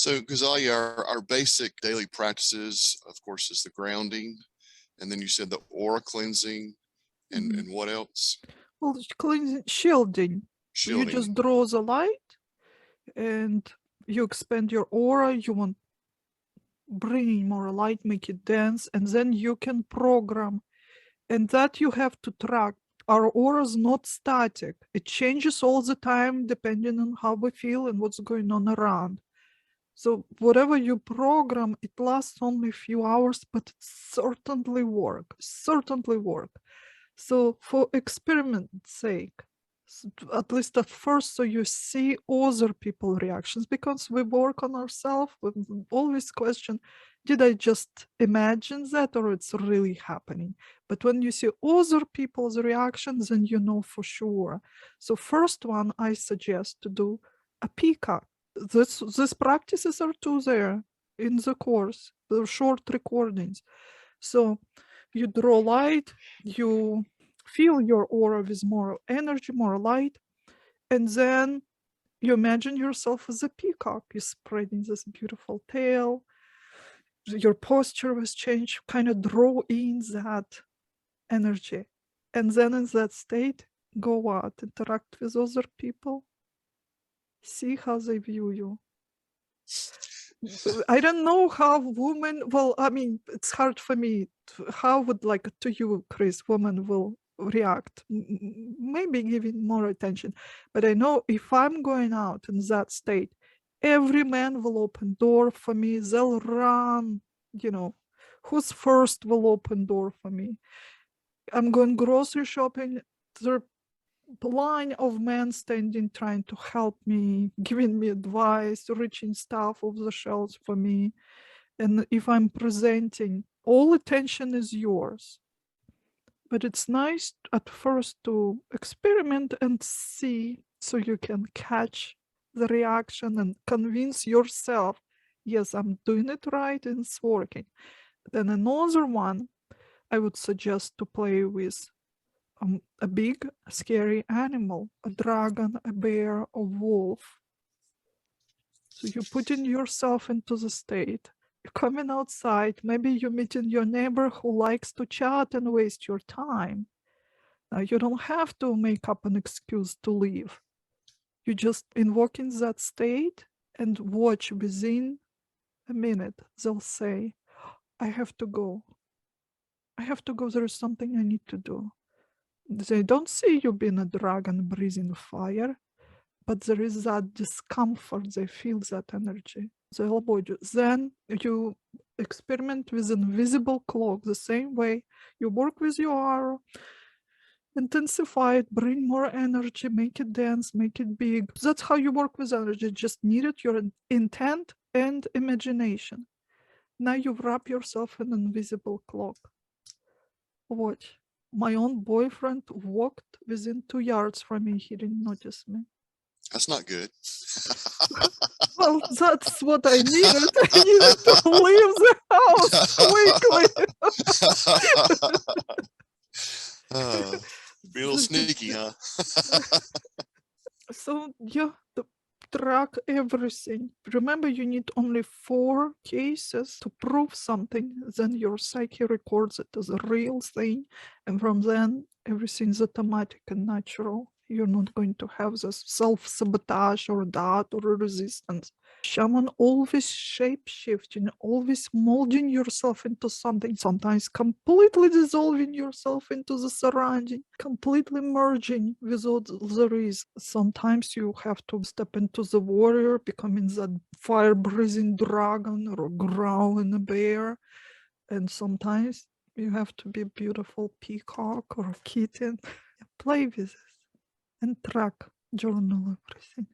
So, Guzalia, our basic daily practices, of course, is the grounding. And then you said the aura cleansing and what else? Well, cleansing, shielding. You just Shielding. draw the light and you expand your aura. You want bring more light, make it dense, and then you can program. And that you have to track. Our aura is not static. It changes all the time depending on how we feel and what's going on around. So whatever you program, it lasts only a few hours, but it certainly work. So for experiment's sake, at least at first, so you see other people's reactions, because we work on ourselves, we always question, did I just imagine that or it's really happening? But when you see other people's reactions, then you know for sure. So first one, I suggest to do a peacock. These practices are too there in the course, the short recordings. So you draw light, you fill your aura with more energy, more light, and then you imagine yourself as a peacock. You're spreading this beautiful tail. Your posture was changed, kind of draw in that energy. And then in that state, go out, interact with other people, see how they view you. I don't know how women, well, I mean, it's hard for me. How would, like, to you, Chris, women will react? Maybe giving more attention. But I know if I'm going out in that state, every man will open door for me. They'll run, you know, who's first will open door for me. I'm going grocery shopping. There are line of men standing, trying to help me, giving me advice, reaching stuff off the shelves for me. And if I'm presenting, all attention is yours. But it's nice at first to experiment and see, so you can catch the reaction and convince yourself, yes, I'm doing it right and it's working. Then another one, I would suggest to play with a big, scary animal, a dragon, a bear, a wolf. So you're putting yourself into the state. You're coming outside. Maybe you're meeting your neighbor who likes to chat and waste your time. Now, you don't have to make up an excuse to leave. You just invoke in that state and watch. Within a minute, they'll say, I have to go. I have to go. There is something I need to do. They don't see you being a dragon breathing fire, but there is that discomfort. They feel that energy. They'll avoid you. Then you experiment with invisible cloak the same way. You work with your aura, intensify it, bring more energy, make it dense, make it big. That's how you work with energy. Just needed your intent and imagination. Now you wrap yourself in an invisible cloak. Watch. My own boyfriend walked within 2 yards from me. He didn't notice me. That's not good. Well, that's what I needed. I needed to leave the house quickly. Be a little sneaky, huh? So yeah, track everything. Remember, you need only 4 cases to prove something. Then your psyche records it as a real thing. And from then, everything's automatic and natural. You're not going to have this self-sabotage or doubt or resistance. Shaman always shape-shifting, always molding yourself into something, sometimes completely dissolving yourself into the surrounding, completely merging with what there is. Sometimes you have to step into the warrior, becoming that fire-breathing dragon or growling bear. And sometimes you have to be a beautiful peacock or a kitten. Play with it and track, journal everything.